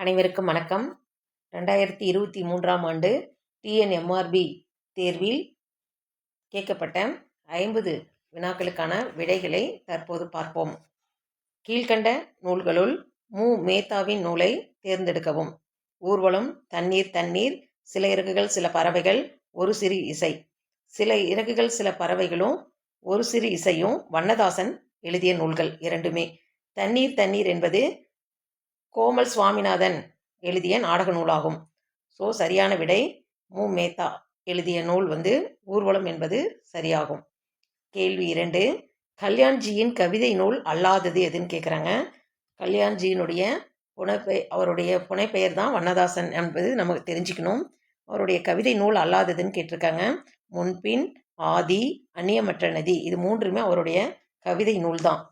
அனைவருக்கும் வணக்கம். 2023ஆம் ஆண்டு டிஎன்எம்ஆர்பி தேர்வில் கேட்கப்பட்ட 50 வினாக்களுக்கான விடைகளை தற்போது பார்ப்போம். கீழ்கண்ட நூல்களுள் மேத்தாவின் நூலை தேர்ந்தெடுக்கவும். ஊர்வலம், தண்ணீர் தண்ணீர், சில இறகுகள் சில பறவைகள், ஒரு சிறு இசை. சில இறகுகள் சில பறவைகளும் ஒரு சிறு இசையும் வண்ணதாசன் எழுதிய நூல்கள் இரண்டுமே. தண்ணீர் தண்ணீர் என்பது கோமல் சுவாமிநாதன் எழுதிய நாடக நூலாகும். ஸோ சரியான விடை மேத்தா எழுதிய நூல் ஊர்வலம் என்பது சரியாகும். கேள்வி 2, கல்யாண்ஜியின் கவிதை நூல் அல்லாதது எதுன்னு கேட்குறாங்க. கல்யாண்ஜியினுடைய அவருடைய புனைப்பெயர் தான் வண்ணதாசன் என்பது நமக்கு தெரிஞ்சுக்கணும். அவருடைய கவிதை நூல் அல்லாததுன்னு கேட்டிருக்காங்க. முன்பின், ஆதி, அந்நியமற்ற நதி, இது மூன்றுமே அவருடைய கவிதை நூல் தான்.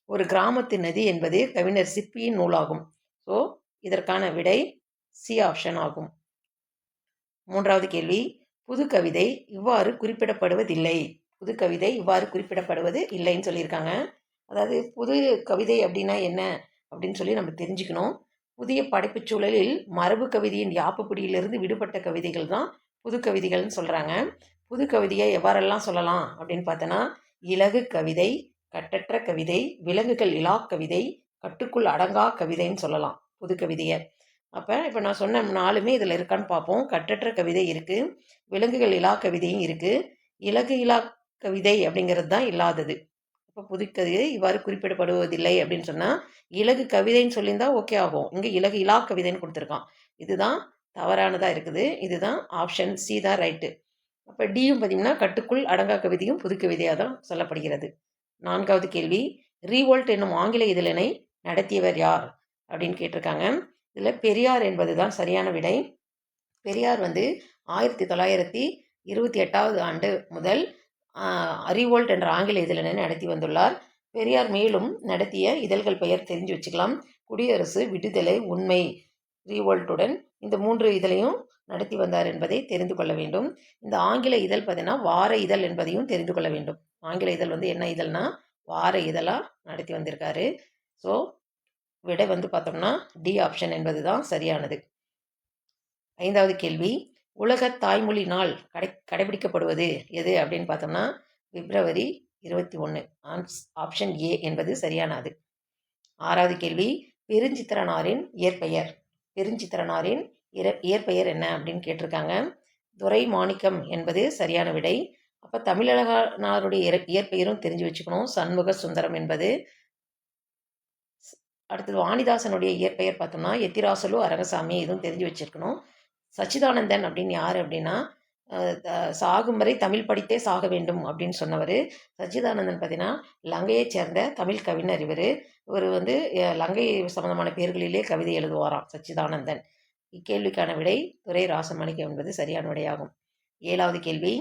ஒரு கிராமத்து நதி என்பது கவிஞர் சிற்பியின் நூலாகும். ஸோ இதற்கான விடை சி ஆப்ஷன் ஆகும். 3வது கேள்வி, புது கவிதை இவ்வாறு குறிப்பிடப்படுவதில்லை. புது கவிதை இவ்வாறு குறிப்பிடப்படுவது இல்லைன்னு சொல்லியிருக்காங்க. அதாவது புது கவிதை அப்படின்னா என்ன அப்படின்னு சொல்லி நம்ம தெரிஞ்சுக்கணும். புதிய படைப்புச் சூழலில் மரபு கவிதையின் யாப்புப்பிடியிலிருந்து விடுபட்ட கவிதைகள் தான் புது கவிதைகள்னு சொல்கிறாங்க. புது கவிதையை எவ்வாறெல்லாம் சொல்லலாம் அப்படின்னு பார்த்தோன்னா, இலகு கவிதை, கட்டற்ற கவிதை, விலங்குகள் இலா கவிதை, கட்டுக்குள் அடங்கா கவிதைன்னு சொல்லலாம் புது கவிதையை. இப்போ நான் சொன்ன 4மே இதில் இருக்கான்னு பார்ப்போம். கட்டற்ற கவிதை இருக்குது, விலங்குகள் இலா கவிதையும் இருக்குது, இலகு இலா கவிதை அப்படிங்கிறது தான் இல்லாதது. இப்போ புது கவிதை இவ்வாறு குறிப்பிடப்படுவதில்லை அப்படின்னு சொன்னால் இலகு கவிதைன்னு சொல்லியிருந்தா ஓகே ஆகும். இங்கே இலகு இலா கவிதைன்னு கொடுத்துருக்கான். இதுதான் தவறானதாக இருக்குது. இதுதான் ஆப்ஷன் சி தான் ரைட்டு. அப்போ டியும் பார்த்தீங்கன்னா கட்டுக்குள் அடங்கா கவிதையும் புது கவிதையாக தான் சொல்லப்படுகிறது. 4வது கேள்வி, ரீவோல்ட் என்னும் ஆங்கில இதழினை நடத்தியவர் யார் அப்படின்னு கேட்டிருக்காங்க. இதில் பெரியார் என்பது தான் சரியான விடை. பெரியார் 1928வது ஆண்டு முதல் ரீவோல்ட் என்ற ஆங்கில இதழினை நடத்தி வந்துள்ளார். பெரியார் மேலும் நடத்திய இதழ்கள் பெயர் தெரிஞ்சு வச்சுக்கலாம். குடியரசு, விடுதலை, உண்மை, ரீவோல்ட்டுடன் இந்த 3 இதழையும் நடத்தி வந்தார் என்பதை தெரிந்து கொள்ள வேண்டும். இந்த ஆங்கில இதழ் பார்த்தீங்கன்னா வார இதழ் என்பதையும் தெரிந்து கொள்ள வேண்டும். ஆங்கில இதழ் என்ன இதழ்னா வார இதழாக நடத்தி வந்திருக்காரு. ஸோ விடை பார்த்தோம்னா டி ஆப்ஷன் என்பது தான் சரியானது. 5வது கேள்வி, உலக தாய்மொழி நாள் கடைபிடிக்கப்படுவது எது அப்படின்னு பார்த்தோம்னா பிப்ரவரி 21. ஆப்ஷன் ஏ என்பது சரியானது. 6வது கேள்வி, பெருஞ்சித்திரனாரின் இயற்பெயர். பெருஞ்சித்திரனாரின் இயற்பெயர் என்ன அப்படின்னு கேட்டிருக்காங்க. துரை மாணிக்கம் என்பது சரியான விடை. அப்போ தமிழகனாருடைய இயற்பெயரும் தெரிஞ்சு வச்சுக்கணும். சண்முக சுந்தரம் என்பது. அடுத்தது வாணிதாசனுடைய இயற்பெயர் பார்த்தோம்னா எத்திராசலு அரங்கசாமி, இதுவும் தெரிஞ்சு வச்சிருக்கணும். சச்சிதானந்தன் அப்படின்னு யார் அப்படின்னா சாகும் வரை தமிழ் படித்தே சாக வேண்டும் அப்படின்னு சொன்னவர். சச்சிதானந்தன் பார்த்தீங்கன்னா லங்கையைச் சேர்ந்த தமிழ் கவிஞர். இவர் லங்கை சம்பந்தமான பேர்களிலே கவிதை எழுதுவாராம் சச்சிதானந்தன். இக்கேள்விக்கான விடை துரை ராசமாணிக்கம் என்பது சரியான விடையாகும். 7வது கேள்வி,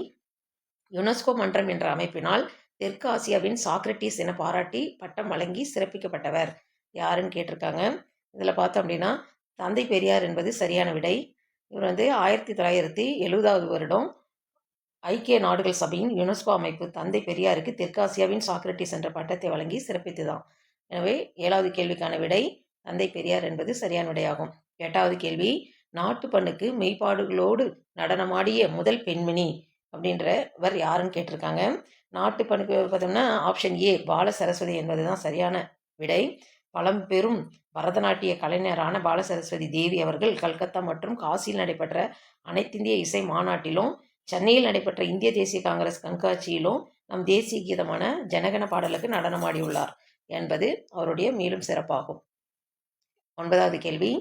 யுனெஸ்கோ மன்றம் என்ற அமைப்பினால் தெற்கு ஆசியாவின் சாக்ரட்டிஸ் என பாராட்டி பட்டம் வழங்கி சிறப்பிக்கப்பட்டவர் யாருன்னு கேட்டிருக்காங்க. இதில் பார்த்தோம் அப்படின்னா தந்தை பெரியார் என்பது சரியான விடை. இவர் 1970வது வருடம் ஐக்கிய நாடுகள் சபையின் யுனெஸ்கோ அமைப்பு தந்தை பெரியாருக்கு தெற்காசியாவின் சாக்ரட்டிஸ் என்ற பட்டத்தை வழங்கி சிறப்பித்துதான். எனவே 7வது கேள்விக்கான விடை தந்தை பெரியார் என்பது சரியான விடையாகும். 8வது கேள்வி, நாட்டு பண்ணுக்கு மெய்ப்பாடுகளோடு நடனமாடிய முதல் பெண்மணி அப்படின்றவர் யாருன்னு கேட்டிருக்காங்க. நாட்டு பண்ணுக்கு பார்த்தோம்னா ஆப்ஷன் ஏ பால சரஸ்வதி என்பது தான் சரியான விடை. பழம்பெரும் பரதநாட்டிய கலைஞரான பாலசரஸ்வதி தேவி அவர்கள் கல்கத்தா மற்றும் காசியில் நடைபெற்ற அனைத்திந்திய இசை மாநாட்டிலும் சென்னையில் நடைபெற்ற இந்திய தேசிய காங்கிரஸ் கண்காட்சியிலும் நம் தேசிய கீதமான ஜனகன பாடலுக்கு நடனமாடியுள்ளார் என்பது அவருடைய மேலும் சிறப்பாகும். 9வது கேள்வி,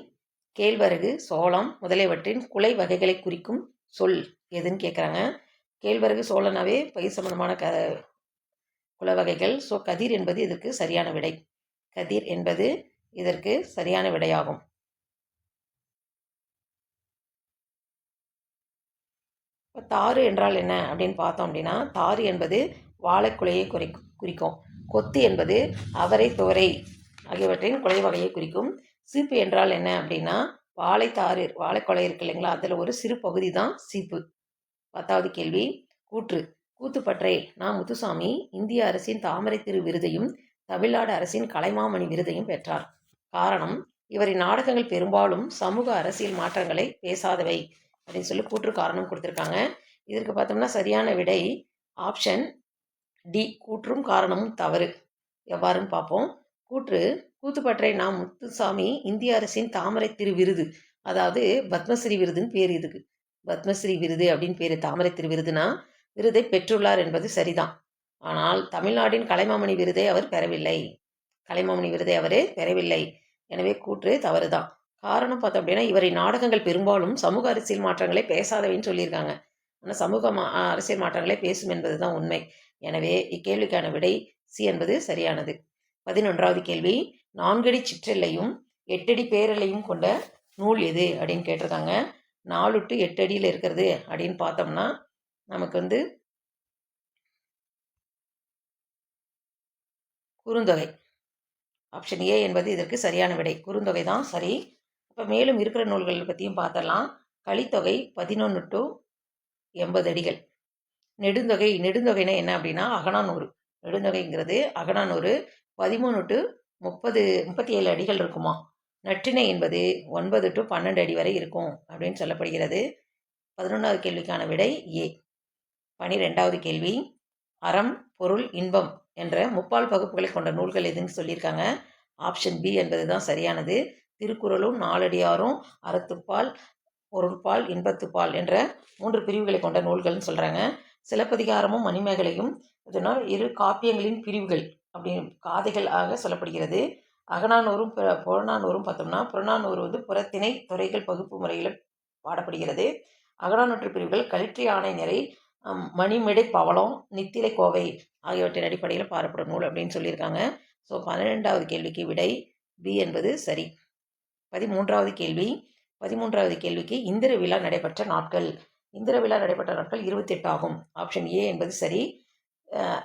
கேழ்வரகு, சோளம் முதலியவற்றின் குலை வகைகளை குறிக்கும் சொல் எதுன்னு கேட்குறாங்க. கேழ்வரகு, சோளனாவே பயிர் சம்பந்தமான குல வகைகள். ஸோ கதிர் என்பது இதற்கு சரியான விடை. கதிர் என்பது இதற்கு சரியான விடையாகும். தாறு என்றால் என்ன அப்படின்னு பார்த்தோம் அப்படின்னா தாறு என்பது வாழைக்குலையை குறிக்கும். கொத்து என்பது அவரை, துவரை ஆகியவற்றின் குலை வகையை குறிக்கும். சீப்பு என்றால் என்ன அப்படின்னா வாழைத்தாறு, வாழைக்குலை இருக்கு இல்லைங்களா, அதில் ஒரு சிறு பகுதி தான் சீப்பு. 10வது கேள்வி, கூத்துப்பற்றை நா. முத்துசாமி இந்திய அரசின் தாமரை திரு விருதையும் தமிழ்நாடு அரசின் கலைமாமணி விருதையும் பெற்றார். காரணம் இவரின் நாடகங்கள் பெரும்பாலும் சமூக அரசியல் மாற்றங்களை பேசாதவை அப்படின்னு சொல்லி கூற்று காரணம் கொடுத்துருக்காங்க. இதற்கு பார்த்தோம்னா சரியான விடை ஆப்ஷன் டி, கூற்றும் காரணமும் தவறு. எவ்வாறுன்னு பார்ப்போம். கூத்துப்பற்றை நா. முத்துசாமி இந்திய அரசின் தாமரை திரு விருது, அதாவது பத்மஸ்ரீ விருதுன்னு பேர் இதுக்கு. பத்மஸ்ரீ விருது அப்படின்னு பேர். தாமரை திரு விருதுனா விருதை பெற்றுள்ளார் என்பது சரிதான். ஆனால் தமிழ்நாட்டின் கலைமாமணி விருதை அவர் பெறவில்லை. கலைமாமணி விருதை அவர் பெறவில்லை. எனவே கூற்று தவறுதான். காரணம் பார்த்தோம் அப்படின்னா, இவரின் நாடகங்கள் பெரும்பாலும் சமூக அரசியல் மாற்றங்களை பேசாதவைன்னு சொல்லியிருக்காங்க. ஆனால் சமூக அரசியல் மாற்றங்களை பேசும் என்பது தான் உண்மை. எனவே இக்கேள்விக்கான விடை சி என்பது சரியானது. 11வது கேள்வி, 4 அடி சிற்றெல்லையும் 8 அடி பேரெல்லையும் கொண்ட நூல் எது அப்படின்னு கேட்டிருக்காங்க. 4 to 8 அடியில் இருக்கிறது அப்படின்னு பார்த்தோம்னா நமக்கு குறுந்தொகை. ஆப்ஷன் ஏ என்பது இதற்கு சரியான விடை. குறுந்தொகை தான் சரி. இப்போ மேலும் இருக்கிற நூல்கள் பற்றியும் பார்த்தலாம். கலித்தொகை 11 to 80 அடிகள். நெடுந்தொகைனா என்ன அப்படின்னா அகநானூறு. நெடுந்தொகைங்கிறது அகநானூறு 13 to 37 அடிகள் இருக்குமா. நற்றிணை என்பது 9 to 12 அடி வரை இருக்கும் அப்படின்னு சொல்லப்படுகிறது. 11வது கேள்விக்கான விடை ஏ. 12வது கேள்வி, அறம், பொருள், இன்பம் என்ற முப்பால் பகுப்புகளை கொண்ட நூல்கள் எதுன்னு சொல்லியிருக்காங்க. ஆப்ஷன் பி என்பது தான் சரியானது. திருக்குறளும் நாலடியாரும் அறத்துப்பால், பொருட்பால், இன்பத்துப்பால் என்ற 3 பிரிவுகளை கொண்ட நூல்கள்னு சொல்கிறாங்க. சிலப்பதிகாரமும் மணிமேகலையும் இதனால் 2 காப்பியங்களின் பிரிவுகள் அப்படின்னு காதைகளாக சொல்லப்படுகிறது. அகநானூறும் புறநானூறும் பார்த்தோம்னா புறநானூறு புறத்திணை துறைகள் பகுப்பு முறையில் பாடப்படுகிறது. அகநானூற்று பிரிவுகள் களிற்றி ஆணை நிறை, மணிமிடை பவளம், நித்திலை கோவை ஆகியவற்றின் அடிப்படையில் பாடப்படும் நூல் அப்படின்னு சொல்லியிருக்காங்க. ஸோ 12வது கேள்விக்கு விடை பி என்பது சரி. 13வது கேள்விக்கு இந்திர விழா நடைபெற்ற நாட்கள். இந்திர விழா நடைபெற்ற நாட்கள் 28 ஆகும். ஆப்ஷன் ஏ என்பது சரி.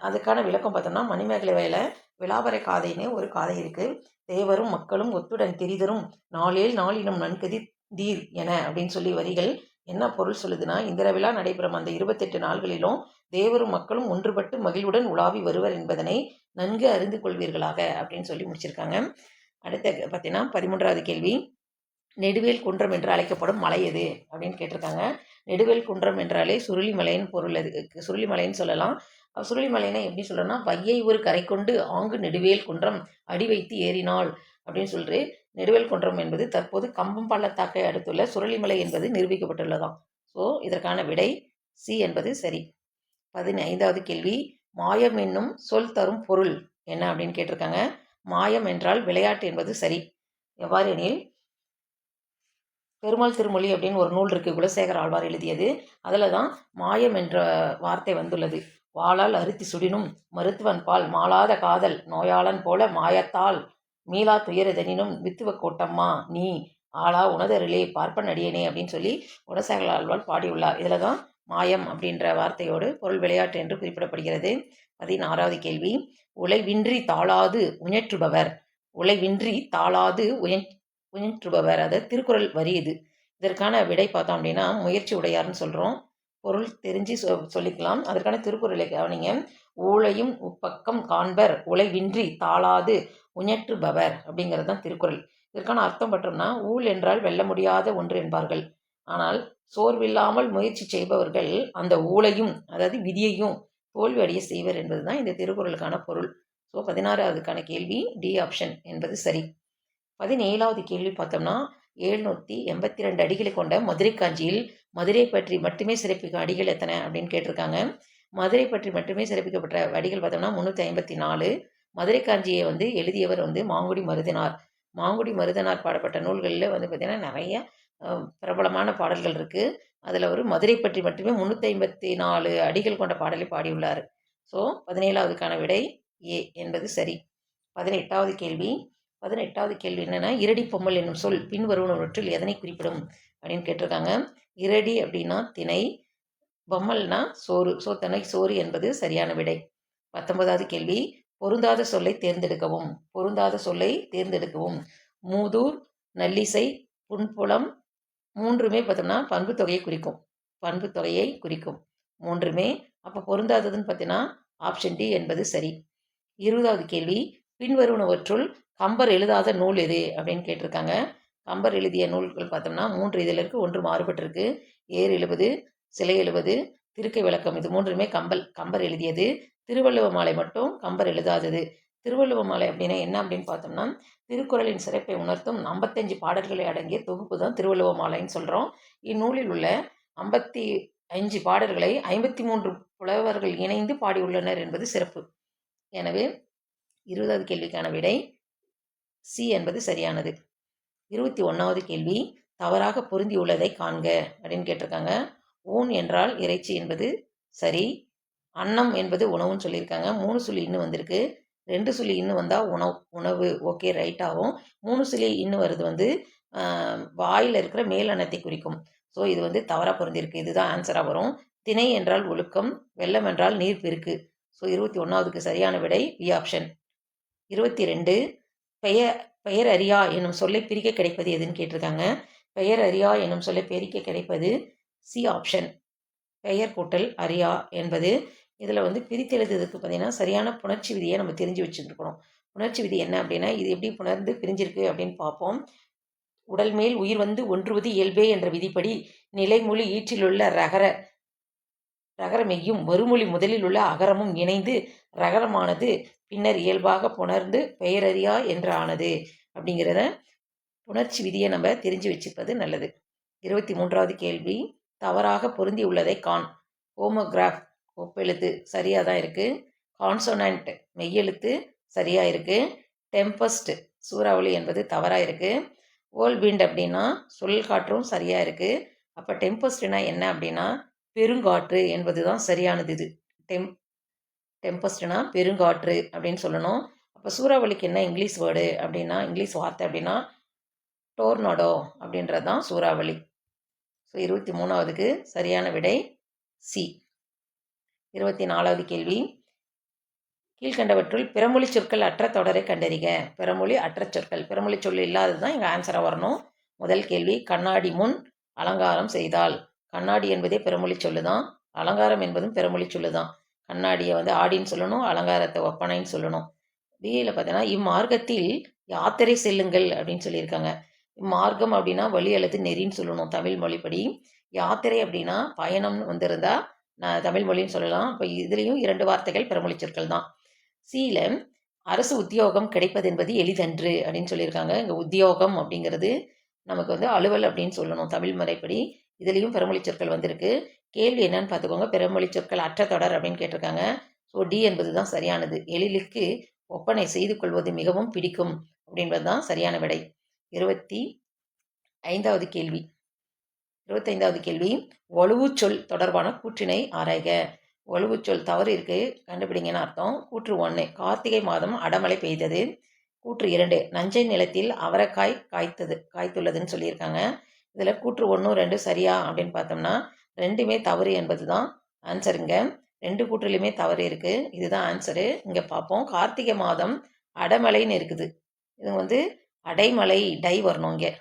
அதுக்கான விளக்கம் பார்த்தோம்னா மணிமேகலை வயல விளாபரை காதைன்னு ஒரு காதை இருக்கு. தேவரும் மக்களும் ஒத்துடன் திரிதரும் நாளேல் நாளினும் நன்கதி தீர் என அப்படின்னு சொல்லி வரிகள் என்ன பொருள் சொல்லுதுன்னா, இந்திர விழா நடைபெறும் அந்த 28 நாள்களிலும் தேவரும் மக்களும் ஒன்றுபட்டு மகிழ்வுடன் உலாவி வருவர் என்பதனை நன்கு அறிந்து கொள்வீர்களாக அப்படின்னு சொல்லி முடிச்சிருக்காங்க. அடுத்த பார்த்தீங்கன்னா 13வது கேள்வி, நெடுவேல் குன்றம் என்று அழைக்கப்படும் மலை எது அப்படின்னு கேட்டிருக்காங்க. நெடுவேல் குன்றம் என்றாலே சுருளிமலைன்னு பொருள். அது சுருளிமலைன்னு சொல்லலாம். சுருளிமலைன்னா எப்படி சொல்கிறோன்னா, வையை ஒரு கரை கொண்டு ஆங்கு நெடுவேல் குன்றம் அடி வைத்து ஏறினாள் அப்படின்னு சொல்லிட்டு நெடுவேல் குன்றம் என்பது தற்போது கம்பம் பள்ளத்தாக்கை அடுத்துள்ள சுருளிமலை என்பது நிரூபிக்கப்பட்டுள்ளதாம். ஸோ இதற்கான விடை சி என்பது சரி. 15வது கேள்வி, மாயம் என்னும் சொல் தரும் பொருள் என்ன அப்படின்னு கேட்டிருக்காங்க. மாயம் என்றால் விளையாட்டு என்பது சரி. எவ்வாறு எனில், பெருமாள் திருமொழி அப்படின்னு ஒரு நூல் இருக்குது, குலசேகர ஆழ்வார் எழுதியது. அதில் தான் மாயம் என்ற வார்த்தை வந்துள்ளது. வாளால் அறுத்தி சுடினும் மருத்துவன் பால் மாளாத காதல் நோயாளன் போல மாயத்தால் மீளா துயரதனினும் வித்துவ கோட்டம்மா நீ ஆளா உணதருளே பார்ப்பன் அடியனே அப்படின்னு சொல்லி குலசேகர ஆழ்வார் பாடியுள்ளார். இதில் தான் மாயம் அப்படின்ற வார்த்தையோடு பொருள் விளையாட்டு என்று குறிப்பிடப்படுகிறது. 16வது கேள்வி, உழைவின்றி தாளாது உயற்றுபவர். உழைவின்றி தாளாது உயற்றுபவர், அது திருக்குறள் வரி இது. இதற்கான விடை பார்த்தோம் அப்படின்னா முயற்சி உடையார்னு சொல்கிறோம். பொருள் தெரிஞ்சு சொல்லிக்கலாம். அதற்கான திருக்குறளை கவனிங்க. ஊழையும் உப்பக்கம் காண்பர் உழைவின்றி தாளாது உயற்றுபவர் அப்படிங்கிறது தான் திருக்குறள். இதற்கான அர்த்தம் பற்றோம்னா, ஊழ் என்றால் வெல்ல முடியாத ஒன்று என்பார்கள். ஆனால் சோர்வில்லாமல் முயற்சி செய்பவர்கள் அந்த ஊழையும், அதாவது விதியையும் தோல்வி அடைய செய்வர் என்பது தான் இந்த திருக்குறளுக்கான பொருள். ஸோ 16வதுக்கான கேள்வி டி ஆப்ஷன் என்பது சரி. 17வது கேள்வி பார்த்தோம்னா, 782 அடிகளை கொண்ட மதுரை காஞ்சியில் மதுரை பற்றி மட்டுமே சிறப்பிக்கும் அடிகள் எத்தனை அப்படின்னு கேட்டிருக்காங்க. மதுரை பற்றி மட்டுமே சிறப்பிக்கப்பட்ட அடிகள் பார்த்தோம்னா 354. மதுரை காஞ்சியை எழுதியவர் மாங்குடி மருதனார். மாங்குடி மருதனார் பாடப்பட்ட நூல்களில் பார்த்திங்கன்னா நிறைய பிரபலமான பாடல்கள் இருக்குது. அதில் ஒரு மதுரை பற்றி மட்டுமே 354 அடிகள் கொண்ட பாடலை பாடியுள்ளார். ஸோ 17வதுக்கான விடை ஏ என்பது சரி. 18வது கேள்வி என்னென்னா, இரடி பொம்மல் என்னும் சொல் பின்வருவனவற்றில் எதனை குறிப்பிடும் அப்படின்னு கேட்டிருக்காங்க. இரடி அப்படின்னா திணை, பொம்மல்னா சோறு. ஸோ திணை சோறு என்பது சரியான விடை. 19வது கேள்வி, பொருந்தாத சொல்லை தேர்ந்தெடுக்கவும். மூதூர், நல்லிசை, புன்புலம் மூன்றுமே பார்த்தோம்னா பண்பு தொகையை குறிக்கும் மூன்றுமே. அப்போ பொருந்தாததுன்னு பார்த்தீங்கன்னா ஆப்ஷன் டி என்பது சரி. 20வது கேள்வி, பின்வருவனவற்றுள் கம்பர் எழுதாத நூல் எது அப்படின்னு கேட்டிருக்காங்க. கம்பர் எழுதிய நூல்கள் பார்த்தோம்னா 3 இதில் இருக்குது. 1 மாறுபட்டிருக்கு. ஏர் எழுபது, சிலை எழுபது, திருக்கை விளக்கம். இது 3மே கம்பர் எழுதியது. திருவள்ளுவ மாலை மட்டும் கம்பர் எழுதாதது. திருவள்ளுவ மாலை அப்படின்னா என்ன அப்படின்னு பார்த்தோம்னா, திருக்குறளின் சிறப்பை உணர்த்தும் 55 பாடல்களை அடங்கிய தொகுப்பு தான் திருவள்ளுவ மாலைன்னு சொல்கிறோம். இந்நூலில் உள்ள 55 பாடல்களை 53 புலவர்கள் இணைந்து பாடியுள்ளனர் என்பது சிறப்பு. எனவே 20வது கேள்விக்கான விடை சி என்பது சரியானது. 21வது கேள்வி, தவறாக பொருந்தியுள்ளதை காண்க அப்படின்னு கேட்டிருக்காங்க. ஊன் என்றால் இறைச்சி என்பது சரி. அன்னம் என்பது உணவுன்னு சொல்லியிருக்காங்க. 3 சொல்லி இன்னும் வந்திருக்கு. 2 சொல்லி இன்னும் வந்தால் உணவு ஓகே ரைட் ஆகும். 3 சொல்லி இன்னும் வருது வந்து வாயில் இருக்கிற மேலெண்ணத்தை குறிக்கும். ஸோ இது வந்து தவறாக பொருந்திருக்கு. இதுதான் ஆன்சராக வரும். திணை என்றால் ஒழுக்கம், வெள்ளம் என்றால் நீர் பெருக்கு. ஸோ 21வதுக்கு சரியான விடை பி ஆப்ஷன். 22 பெயர் அறியா என்னும் சொல்லை பிரிக்க கிடைப்பது எதுன்னு கேட்டிருக்காங்க. பெயர் அறியா என்னும் சொல்லை பிரிக்க கிடைப்பது சி ஆப்ஷன். பெயர் கூட்டல் அறியா என்பது. இதில் வந்து பிரித்து எழுதுறதுக்கு பார்த்தீங்கன்னா சரியான புணர்ச்சி விதியை நம்ம தெரிஞ்சு வச்சுருக்கணும். புணர்ச்சி விதி என்ன அப்படின்னா, இது எப்படி புணர்ந்து பிரிஞ்சிருக்கு அப்படின்னு பார்ப்போம். உடல் மேல் உயிர் வந்து ஒன்றுவது இயல்பே என்ற விதிப்படி நிலைமொழி ஈற்றிலுள்ள ரகர மெய்யும் வருமொழி முதலில் உள்ள அகரமும் இணைந்து ரகரமானது பின்னர் இயல்பாக புணர்ந்து பெயரறியா என்று ஆனது. அப்படிங்கிறத புணர்ச்சி விதியை நம்ம தெரிஞ்சு வச்சுப்பது நல்லது. 23வது கேள்வி, தவறாக பொருந்தி உள்ளதை காண். ஹோமோகிராஃப் ஒப்பெழுத்து சரியாக தான் இருக்குது. கான்சோனன்ட் மெய்யெழுத்து சரியாக இருக்குது. டெம்பஸ்ட் சூறாவளி என்பது தவறாக இருக்குது. வேர்ல்விண்ட் அப்படின்னா சுழல் காற்றும் சரியாக இருக்குது. அப்போ டெம்பஸ்ட்னா என்ன அப்படின்னா பெருங்காற்று என்பது தான் சரியானது. இது டெம்பஸ்ட்னா பெருங்காற்று அப்படின்னு சொல்லணும். அப்போ சூறாவளிக்கு என்ன இங்கிலீஷ் வேர்டு அப்படின்னா, இங்கிலீஷ் வார்த்தை அப்படின்னா டோர்னடோ அப்படின்றது தான் சூறாவளி. ஸோ 23வதுக்கு சரியான விடை சி. 24வது கேள்வி, கீழ்கண்டவற்றுள் பிறமொழி சொற்கள் அற்ற தொடரை கண்டறிக. பிறமொழி அற்ற சொற்கள், பிறமொழி சொல் இல்லாதது தான் இங்கே ஆன்சராக வரணும். முதல் கேள்வி, கண்ணாடி முன் அலங்காரம் செய்தால். கண்ணாடி என்பதே பிறமொழி சொல்லு தான். அலங்காரம் என்பதும் பிறமொழி சொல்லு தான். கண்ணாடியை வந்து ஆடின்னு சொல்லணும், அலங்காரத்தை ஒப்பனைன்னு சொல்லணும். பியில் பார்த்தீங்கன்னா இம்மார்க்கத்தில் யாத்திரை செல்லுங்கள் அப்படின்னு சொல்லியிருக்காங்க. மார்க்கம் அப்படின்னா வழி அல்லது நெறின்னு சொல்லணும் தமிழ் மொழிப்படி. யாத்திரை அப்படின்னா பயணம்னு வந்திருந்தா நான் தமிழ் மொழின்னு சொல்லலாம். இப்போ இதுலேயும் 2 வார்த்தைகள் பிறமொழி சொற்கள் தான். சியில் அரசு உத்தியோகம் கிடைப்பது என்பது எளிதன்று அப்படின்னு சொல்லியிருக்காங்க. இங்கே உத்தியோகம் அப்படிங்கிறது நமக்கு வந்து அலுவல் அப்படின்னு சொல்லணும் தமிழ் முறைப்படி. இதுலேயும் பிறமொழி சொற்கள் வந்திருக்கு. கேள்வி என்னன்னு பார்த்துக்கோங்க. பிறமொழி சொற்கள் அற்ற தொடர் அப்படின்னு கேட்டிருக்காங்க. ஸோ டி என்பது தான் சரியானது. எழிலுக்கு ஒப்பனை செய்து கொள்வது மிகவும் பிடிக்கும் அப்படின்றது தான் சரியான விடை. 25வது கேள்வி 25வது கேள்வி, வலுவுச்சொல் தொடர்பான கூற்றினை ஆராய்க. வலுவுச்சொல் தவறு இருக்கு, கண்டுபிடிங்கன்னு அர்த்தம். கூற்று 1, கார்த்திகை மாதம் அடமழை பெய்தது. கூற்று 2, நஞ்சை நிலத்தில் அவரைக்காய் காய்த்துள்ளதுன்னு சொல்லியிருக்காங்க. இதில் கூற்று 1, 2 சரியா அப்படின்னு பார்த்தோம்னா 2மே தவறு என்பது தான் ஆன்சருங்க. 2 கூற்றுலையுமே தவறு இருக்குது. இதுதான் ஆன்சரு. இங்கே பார்ப்போம். கார்த்திகை மாதம் அடமழைன்னு இருக்குது. இது வந்து அடைமலை டை வரணும் இங்கே.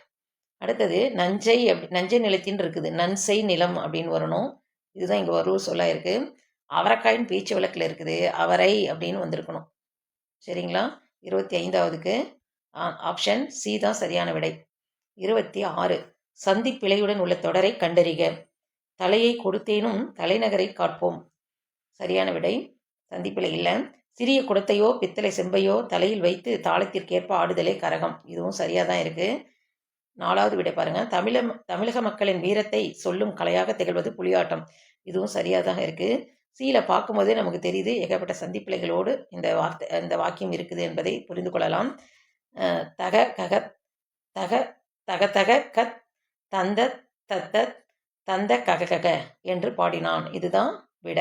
அடுத்தது நஞ்சை நிலத்தின்னு இருக்குது. நன்சை நிலம் அப்படின்னு வரணும். இதுதான் இங்கே ஒரு சொல்ல இருக்குது. அவரைக்காயின் பேச்சு வழக்கில் இருக்குது. அவரை அப்படின்னு வந்திருக்கணும். சரிங்களா? 25வதுக்கு ஆப்ஷன் சி தான் சரியான விடை. 26, சந்தி பிழையுடன் உள்ள தொடரை கண்டறிக. தலையை கொடுத்தேனும் தலைநகரை காட்போம். சரியான விடை சந்திப்பிழை இல்லை. சிறிய குடத்தையோ பித்தளை செம்பையோ தலையில் வைத்து தாளத்திற்கேற்ப ஆடுதலே கரகம். இதுவும் சரியாக தான் இருக்குது. 4வது விடை பாருங்கள். தமிழக மக்களின் வீரத்தை சொல்லும் கலையாக திகழ்வது புலியாட்டம். இதுவும் சரியாக தான் இருக்குது. சியில் பார்க்கும்போதே நமக்கு தெரியுது ஏகப்பட்ட சந்திப்பிழைகளோடு இந்த வாக்கியம் இருக்குது என்பதை புரிந்து கொள்ளலாம். தக கக தக தக தக கத் தந்த தத்த தந்த கக என்று பாடினான். இதுதான் விட.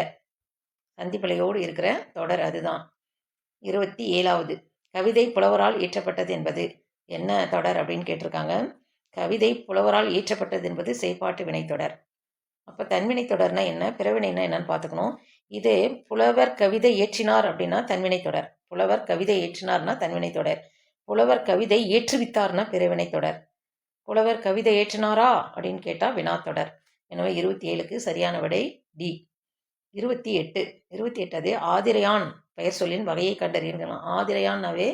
சந்திப்பிழையோடு இருக்கிற தொடர் அதுதான். 27வது, கவிதை புலவரால் இயற்றப்பட்டது என்பது என்ன தொடர் அப்படின்னு கேட்டிருக்காங்க. கவிதை புலவரால் இயற்றப்பட்டது என்பது செய்பாட்டு வினைத்தொடர். அப்போ தன்வினை தொடர்னா என்ன, பிறவினைனா என்னன்னு பார்த்துக்கணும். இது புலவர் கவிதை இயற்றினார் அப்படின்னா தன்வினை தொடர். புலவர் கவிதை இயற்றினார்னா தன்வினை தொடர். புலவர் கவிதை ஏற்றுவித்தார்னா பிறவினை தொடர். புலவர் கவிதை ஏற்றினாரா அப்படின்னு கேட்டால் வினாத்தொடர். எனவே 27க்கு சரியான விடை டி. 28 ஆதிரையான் பெயர் சொல்லின் வகையை கண்டறியலாம். ஆதிரையான்னாவே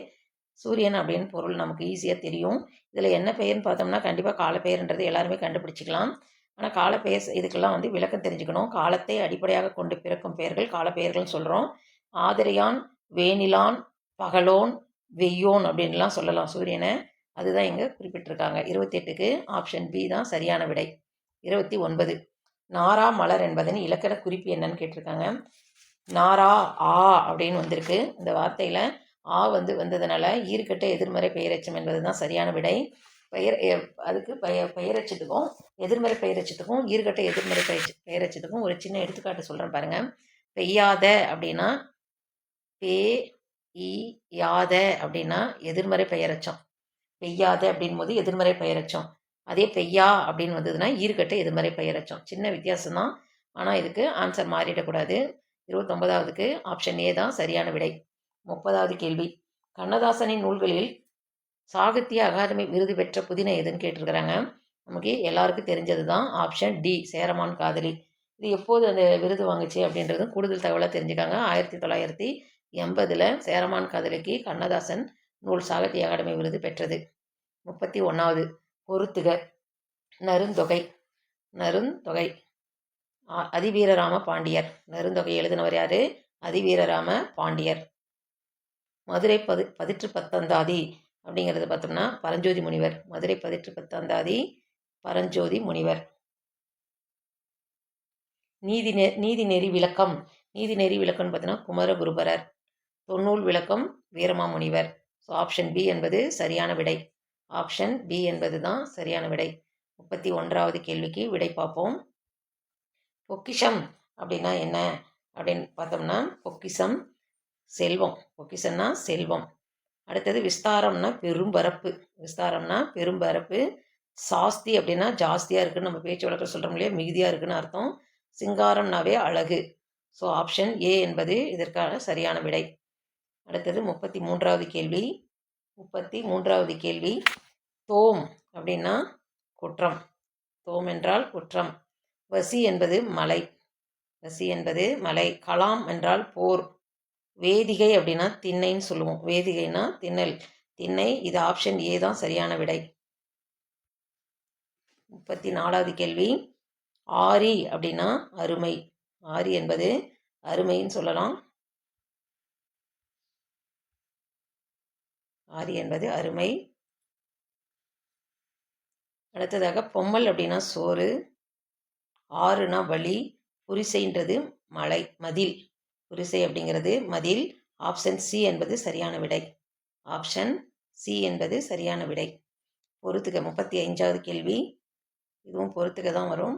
சூரியன் அப்படின்னு பொருள் நமக்கு ஈஸியாக தெரியும். இதில் என்ன பெயர்னு பார்த்தோம்னா கண்டிப்பாக காலப்பெயர்ன்றது எல்லாருமே கண்டுபிடிச்சிக்கலாம். ஆனால் காலப்பெயர் இதுக்கெல்லாம் வந்து விளக்கம் தெரிஞ்சுக்கணும். காலத்தை அடிப்படையாக கொண்டு பிறக்கும் பெயர்கள் காலப்பெயர்கள்னு சொல்கிறோம். ஆதிரையான், வேனிலான், பகலோன், வெய்யோன் அப்படின்லாம் சொல்லலாம் சூரியனை. அதுதான் இங்கே குறிப்பிட்டிருக்காங்க. 28க்கு ஆப்ஷன் பி தான் சரியான விடை. 29 நாரா மலர் என்பதன் இலக்கண குறிப்பு என்னன்னு கேட்டிருக்காங்க. நாரா ஆ அப்படின்னு வந்திருக்கு. இந்த வார்த்தையில் ஆ வந்ததுனால ஈறுகெட்ட எதிர்மறை பெயரெச்சம் என்பது தான் சரியான விடை. அதுக்கு பெயரெச்சத்துக்கும் எதிர்மறை பெயரெச்சத்துக்கும் ஈறுகெட்ட எதிர்மறை பெயரெச்சத்துக்கும் ஒரு சின்ன எடுத்துக்காட்டு சொல்கிறேன் பாருங்கள். பெய்யாத அப்படின்னா யாத அப்படின்னா எதிர்மறை பெயரெச்சம். பெய்யாத அப்படின் போது எதிர்மறை பெயரெச்சம். அதே பெய்யா அப்படின்னு வந்ததுன்னா ஈறுகெட்ட எதிர்மறை பெயரெச்சம். சின்ன வித்தியாசம்தான். ஆனால் இதுக்கு ஆன்சர் மாறிடக்கூடாது. 29வதுக்கு ஆப்ஷன் ஏ தான் சரியான விடை. 30வது கேள்வி. கண்ணதாசனின் நூல்களில் சாகித்ய அகாதமி விருது பெற்ற புதின எதுன்னு கேட்டிருக்கிறாங்க. நமக்கு எல்லாருக்கும் தெரிஞ்சது தான் ஆப்ஷன் டி சேரமான் காதலி. இது எப்போது அந்த விருது வாங்குச்சு அப்படின்றது கூடுதல் தகவலாக தெரிஞ்சுக்காங்க. 1980 சேரமான் காதலிக்கு கண்ணதாசன் நூல் சாகித்ய அகாடமி விருது பெற்றது. 31வது பொறுத்துக. நருந்தொகை. அதிவீரராம பாண்டியர். நருந்தொகை எழுதினவர் யாரு? அதிவீரராம பாண்டியர். மதுரை பதிற்று பத்தந்தாதி அப்படிங்கிறது பார்த்தோம்னா பரஞ்சோதி முனிவர். மதுரை பதிற்று பத்தந்தாதி பரஞ்சோதி முனிவர். நீதிநெறி விளக்கம். நீதிநெறி விளக்கம்னு பார்த்தோன்னா குமரகுருபரர். தொன்னூல் விளக்கம் வீரமாமுனிவர். ஸோ ஆப்ஷன் பி என்பது சரியான விடை. ஆப்ஷன் பி என்பது தான் சரியான விடை. 31வது கேள்விக்கு விடை பார்ப்போம். பொக்கிஷம் அப்படின்னா என்ன அப்படின்னு பார்த்தோம்னா பொக்கிஷம் செல்வம். பொக்கிஷம்னா செல்வம். அடுத்தது விஸ்தாரம்னா பெரும்பரப்பு. விஸ்தாரம்னா பெரும்பரப்பு. சாஸ்தி அப்படின்னா ஜாஸ்தியாக இருக்குன்னு நம்ம பேச்சு வழக்கில் சொல்கிறோம் இல்லையா, மிகுதியாக இருக்குன்னு அர்த்தம். சிங்காரம்னாவே அழகு. ஸோ ஆப்ஷன் ஏ என்பது இதற்கான சரியான விடை. அடுத்தது 33வது கேள்வி. 33வது கேள்வி. தோம் அப்படின்னா குற்றம். தோம் என்றால் குற்றம். வசி என்பது மலை. வசி என்பது மலை. கலாம் என்றால் போர். வேதிகை அப்படின்னா திண்ணைன்னு சொல்லுவோம். வேதிகைனா திண்ணல், திண்ணை. இது ஆப்ஷன் ஏ தான் சரியான விடை. 34வது கேள்வி. ஆரி அப்படின்னா அருமை. ஆரி என்பது அருமைன்னு சொல்லலாம். ஆரி என்பது அருமை. அடுத்ததாக பொம்மல் அப்படின்னா சோறு. ஆறுனா வழி. புரிசைன்றது மலை, மதில். புரிசை அப்படிங்கிறது மதில். ஆப்ஷன் சி என்பது சரியான விடை. ஆப்ஷன் சி என்பது சரியான விடை. பொறுத்துக்க. 35வது கேள்வி. இதுவும் பொறுத்துக்க தான் வரும்.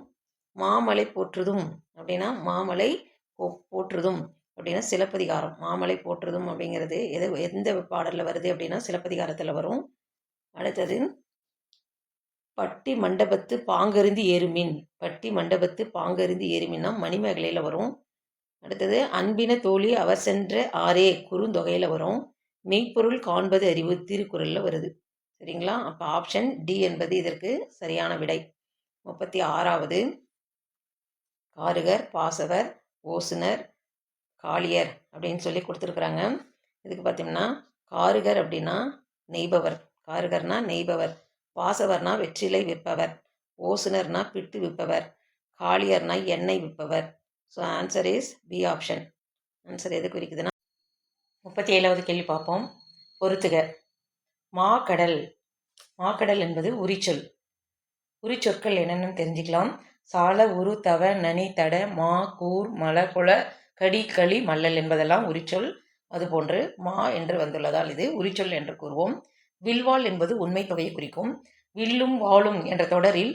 மாமலை போற்றுதும் அப்படின்னா மாமலை போற்றுதும் அப்படின்னா சிலப்பதிகாரம். மாமலை போற்றுதும் அப்படிங்கிறது எந்த பாடலில் வருது அப்படின்னா சிலப்பதிகாரத்தில் வரும். அடுத்தது பட்டி மண்டபத்து பாங்கறிந்து ஏறுமின். பட்டி மண்டபத்து பாங்கறிந்து ஏறுமின்னா மணிமேகலையில் வரும். அடுத்தது அன்பின தோழி அவர் சென்ற ஆரே குறுந்தொகையில் வரும். மெய்ப்பொருள் காண்பது அறிவு திருக்குறளில் வருது. சரிங்களா? அப்போ ஆப்ஷன் டி என்பது இதற்கு சரியான விடை. 36வது. காருகர், பாசவர், ஓசுனர், காளியர் அப்படின்னு சொல்லி கொடுத்துருக்குறாங்க. இதுக்கு பார்த்தோம்னா காருகர் அப்படின்னா நெய்பவர். காருகர்னா நெய்பவர். பாசவர்னா வெற்றிலை விற்பவர். ஓசுனர்னா பிட்டு விற்பவர். காளியர்னா எண்ணெய் விற்பவர். So answer is B option. Answer எது குறிக்குதுன்னா 37வது கேள்வி பார்ப்போம். பொறுத்துக. மாக்கடல். மாக்கடல் என்பது உரிச்சொல். உரிச்சொற்கள் என்னென்னு தெரிஞ்சுக்கலாம். சால, உரு, தவ, நனி, தட, மா, கூர், மல, குல, கடி, களி, மல்லல் என்பதெல்லாம் உரிச்சொல். அதுபோன்று மா என்று வந்துள்ளதால் இது உரிச்சொல் என்று கூறுவோம். வில்வாள் என்பது உண்மை தொகையை குறிக்கும். வில்லும் வாளும் என்ற தொடரில்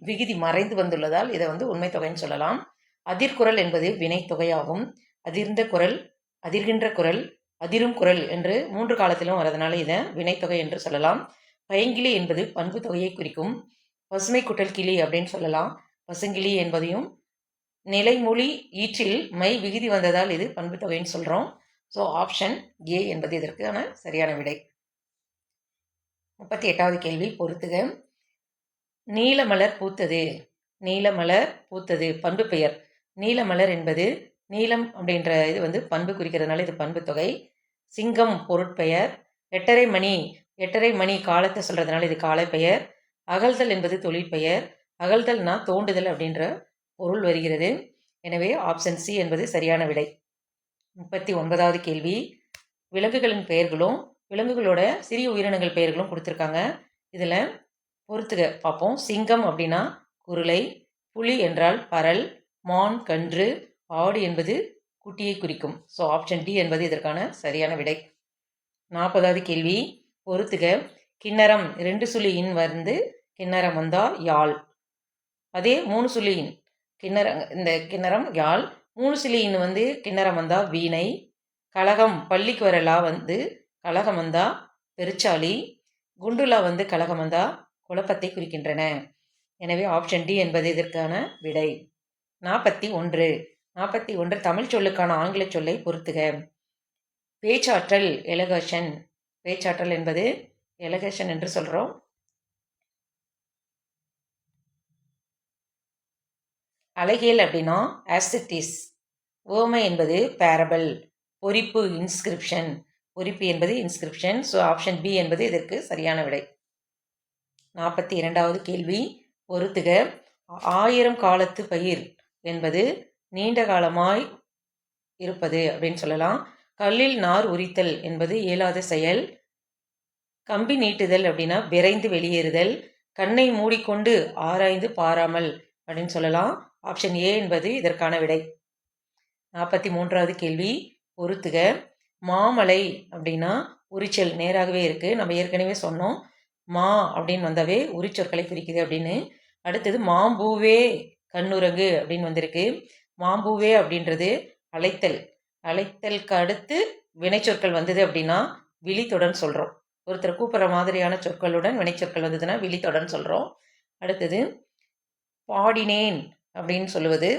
விகுதி மறைந்து வந்துள்ளதால் இதை உண்மை தொகைன்னு சொல்லலாம். அதிர்குரல் என்பது வினைத்தொகையாகும். அதிர்கின்ற குரல், அதிரும் குரல் என்று 3 காலத்திலும் வரதுனால இதை வினைத்தொகை என்று சொல்லலாம். பைங்கிளி என்பது பண்பு தொகையை குறிக்கும். பசுமை குட்டல் கிளி அப்படின்னு சொல்லலாம். பசுங்கிளி என்பதையும் நிலைமொழி ஈற்றில் மை விகுதி வந்ததால் இது பண்பு தொகைன்னு சொல்கிறோம். ஸோ ஆப்ஷன் ஏ என்பது இதற்கான சரியான விடை. 38வது கேள்வி பொறுத்துக. நீலமலர் பூத்தது. நீலமலர் பூத்தது பண்பு பெயர். நீலமலர் என்பது நீலம் அப்படின்ற இது பண்பு குறிக்கிறதுனால இது பண்பு தொகை. சிங்கம் பொருட்பெயர். எட்டரை மணி எட்டரை மணி காலத்தை சொல்கிறதுனால இது காலப்பெயர். அகழ்தல் என்பது தொழிற்பெயர். அகழ்தல்னா தோண்டுதல் அப்படின்ற பொருள் வருகிறது. எனவே ஆப்ஷன் சி என்பது சரியான விடை. 39வது கேள்வி. விலங்குகளின் பெயர்களும் விலங்குகளோட சிறிய உயிரினங்கள் பெயர்களும் கொடுத்துருக்காங்க. இதில் பொறுத்துக பார்ப்போம். சிங்கம் அப்படின்னா குருளை, புலி என்றால் பரல், மான் கன்று, ஆடு என்பது குட்டியை குறிக்கும். ஸோ ஆப்ஷன் டி என்பது இதற்கான சரியான விடை. 40வது கேள்வி. பொறுத்துக. கிண்ணறம் 2 சுழியின் வந்து கிண்ணறம் வந்தால் யாழ். அதே 3 சுழியின் இந்த கிண்ணறம் யாழ். 3 சுழியின் வந்து கிண்ணறம் வந்தால் வீணை. கலகம் பள்ளிக்கு வரலா வந்து கலகம் வந்தா பெருச்சாளி. குண்டுலா வந்து கலகம் வந்தா குழப்பத்தை குறிக்கின்றன. எனவே ஆப்ஷன் டி என்பது இதற்கான விடை. 41 தமிழ் சொல்லுக்கான ஆங்கில சொல்லை பொறுத்துக. பேச்சாற்றல் எலகேஷன். பேச்சாற்றல் என்பது எலகேஷன் என்று சொல்கிறோம். அழகியல் அப்படின்னா ஆஸ்திட்டிஸ். ஓமை என்பது பேரபிள். பொறிப்பு இன்ஸ்கிரிப்ஷன். பொறிப்பு என்பது இன்ஸ்கிரிப்ஷன். ஸோ ஆப்ஷன் பி என்பது இதற்கு சரியான விடை. 42வது கேள்வி. பொறுத்துக. 1000 காலத்து பயிர் என்பது நீண்ட காலமாய் இருப்பது அப்படின்னு சொல்லலாம். கல்லில் நார் உரித்தல் என்பது இயலாத செயல். கம்பி நீட்டுதல் அப்படின்னா விரைந்து வெளியேறுதல். கண்ணை மூடிக்கொண்டு ஆராய்ந்து பாராமல் அப்படின்னு சொல்லலாம். ஆப்ஷன் ஏ என்பது இதற்கான விடை. 43வது கேள்வி. பொறுத்துக. மாமலை அப்படின்னா உரிச்சல் நேராகவே இருக்குது. நம்ம ஏற்கனவே சொன்னோம். மா அப்படின்னு வந்தாவே உரிச்சொற்களை குறிக்குது அப்படின்னு. அடுத்தது மாம்பூவே கண்ணுரங்கு அப்படின்னு வந்திருக்கு. மாம்பூவே அப்படின்றது அழைத்தல். அழைத்தலுக்கு அடுத்து வினைச்சொற்கள் வந்தது அப்படின்னா விழித்தொடர்னு சொல்கிறோம். ஒருத்தர் கூப்பிட்ற மாதிரியான சொற்களுடன் வினைச்சொற்கள் வந்ததுன்னா விழித்தொடர்னு சொல்கிறோம். அடுத்தது பாடினேன் அப்படின்னு சொல்லுவது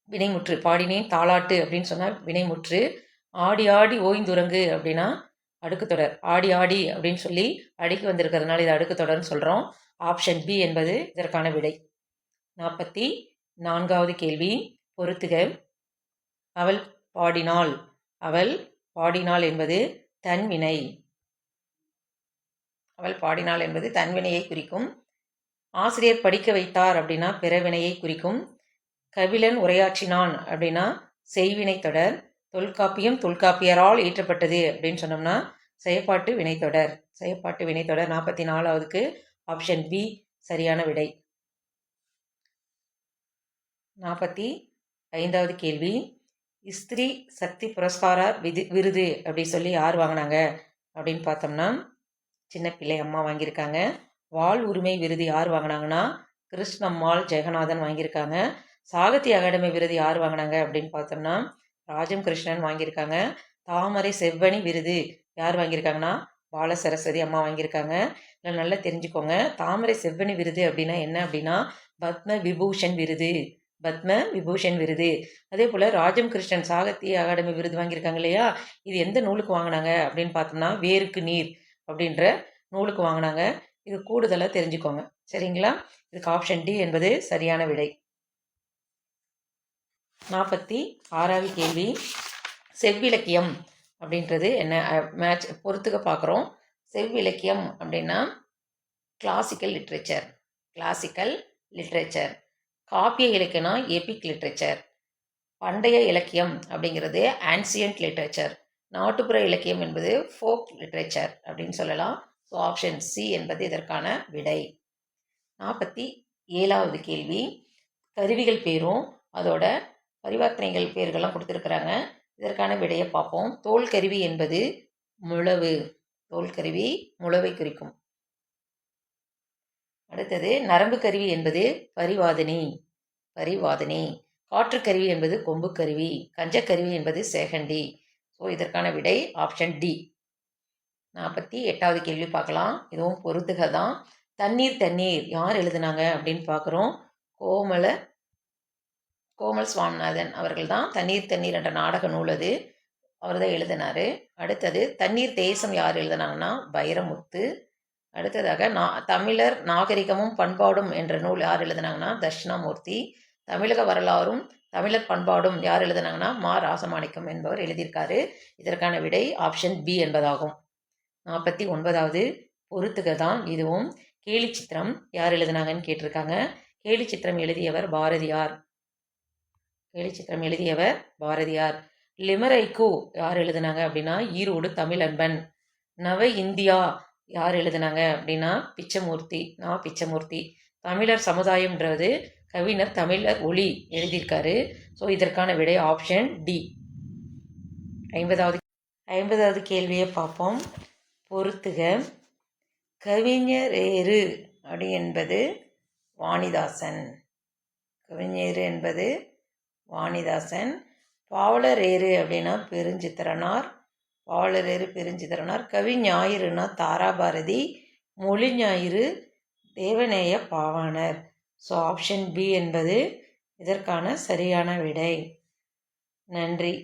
வினைமுற்று. பாடினேன் தாலாட்டு அப்படின்னு சொன்னால் வினைமுற்று. ஆடி ஆடி ஓய்ந்துறங்கு அப்படின்னா அடுக்கு தொடர். ஆடி ஆடி அப்படின்னு சொல்லி அடிக்கு வந்திருக்கிறதுனால இது அடுக்கு தொடர்னு சொல்கிறோம். ஆப்ஷன் பி என்பது இதற்கான விடை. 44வது கேள்வி. பொறுத்துக. அவள் பாடினாள். அவள் பாடினாள் என்பது தன்வினை. அவள் பாடினாள் என்பது தன்வினையை குறிக்கும். ஆசிரியர் படிக்க வைத்தார் அப்படின்னா பிறவினையை குறிக்கும். கபிலன் உரையாற்றினான் அப்படின்னா செய்வினை தொடர். தொல்காப்பியம் தொல்காப்பியரால் இயற்றப்பட்டது அப்படின்னு சொன்னோம்னா செயற்பாட்டு வினைத்தொடர். செயற்பாட்டு வினைத்தொடர். 44வதுக்கு ஆப்ஷன் பி சரியான விடை. 45வது கேள்வி. ஸ்திரீ சக்தி புரஸ்கார விருது அப்படி சொல்லி யார் வாங்கினாங்க அப்படின்னு பார்த்தோம்னா சின்ன பிள்ளை அம்மா வாங்கியிருக்காங்க. வாள் உரிமை விருது யார் வாங்கினாங்கன்னா கிருஷ்ணம்மாள் ஜெகநாதன் வாங்கியிருக்காங்க. சாகித்ய அகாடமி விருது யார் வாங்கினாங்க அப்படின்னு பார்த்தோம்னா ராஜம் கிருஷ்ணன் வாங்கியிருக்காங்க. தாமரை செவ்வணி விருது யார் வாங்கியிருக்காங்கன்னா பால சரஸ்வதி அம்மா வாங்கியிருக்காங்க. இல்லை நல்லா தெரிஞ்சுக்கோங்க. தாமரை செவ்வணி விருது அப்படின்னா என்ன அப்படின்னா பத்ம விபூஷன் விருது. பத்ம விபூஷன் விருது. அதே போல் ராஜம் கிருஷ்ணன் சாகித்ய அகாடமி விருது வாங்கியிருக்காங்க இல்லையா, இது எந்த நூலுக்கு வாங்கினாங்க அப்படின்னு பார்த்தோம்னா வேருக்கு நீர் அப்படின்ற நூலுக்கு வாங்கினாங்க. இது கூடுதலாக தெரிஞ்சுக்கோங்க. சரிங்களா? இதுக்கு ஆப்ஷன் டி என்பது சரியான விடை. 46வது கேள்வி. செவ்விலக்கியம் அப்படின்றது என்ன மேட்ச் பொறுத்துக்க பார்க்குறோம். செவ்விலக்கியம் அப்படின்னா கிளாசிக்கல் லிட்ரேச்சர். Classical literature. காப்பிய இலக்கியம்னா எபிக் லிட்ரேச்சர். பண்டைய இலக்கியம் அப்படிங்கிறது ஆன்சியன்ட் லிட்ரேச்சர். நாட்டுப்புற இலக்கியம் என்பது ஃபோக் லிட்ரேச்சர் அப்படின்னு சொல்லலாம். ஸோ ஆப்ஷன் சி என்பது இதற்கான விடை. 47வது கேள்வி. கருவிகள் பேரும் அதோட பரிவர்த்தனைகள் பேர்கள்லாம் கொடுத்துருக்குறாங்க. இதற்கான விடையை பார்ப்போம். தோல் கருவி என்பது முழவு. தோல் கருவி முழவை குறிக்கும். அடுத்தது நரம்பு கருவி என்பது பரிவாதினி. பரிவாதினி. காற்றுக்கருவி என்பது கொம்பு கருவி. கஞ்சக்கருவி என்பது சேகண்டி. ஸோ இதற்கான விடை ஆப்ஷன் டி. 48வது கேள்வி பார்க்கலாம். இதுவும் பொறுத்துக தான். தண்ணீர் தண்ணீர் யார் எழுதுனாங்க அப்படின்னு பார்க்குறோம். கோமல் சுவாமிநாதன் அவர்கள் தான் தண்ணீர் தண்ணீர் என்ற நாடக நூல் அது அவர் தான் எழுதினார். அடுத்தது தண்ணீர் தேசம் யார் எழுதினாங்கன்னா வைரமுத்து. அடுத்ததாக தமிழர் நாகரிகமும் பண்பாடும் என்ற நூல் யார் எழுதினாங்கன்னா தட்சிணாமூர்த்தி. தமிழக வரலாறும் தமிழர் பண்பாடும் யார் எழுதினாங்கன்னா மா ராசமாணிக்கம் என்பவர் எழுதியிருக்காரு. இதற்கான விடை ஆப்ஷன் பி என்பதாகும். 49வது பொறுத்துக தான் இதுவும். கேலிச்சித்திரம் யார் எழுதுனாங்கன்னு கேட்டிருக்காங்க. கேலிச்சித்திரம் எழுதியவர் பாரதியார். கேலிச்சித்திரம் எழுதியவர் பாரதியார். லிமரைக்கு யார் எழுதுனாங்க அப்படின்னா ஈரோடு தமிழன்பன். நவ இந்தியா யார் எழுதுனாங்க அப்படின்னா பிச்சமூர்த்தி. பிச்சமூர்த்தி. தமிழர் சமுதாயம்ன்றது கவிஞர் தமிழர் ஒளி எழுதியிருக்காரு. ஸோ இதற்கான விடை ஆப்ஷன் டி. 50வது கேள்வியை பார்ப்போம். பொறுத்துக. கவிஞரேறு அப்படி என்பது வாணிதாசன். கவிஞரேறு என்பது வாணிதாசன். பாவலரேறு அப்படின்னா பெருஞ்சித்திரனார். பாவலரேறு பெருஞ்சித்திரனார். கவி ஞாயிறுனா தாராபாரதி. மொழி ஞாயிறு தேவநேய பாவாணர். ஸோ ஆப்ஷன் பி என்பது இதற்கான சரியான விடை. நன்றி.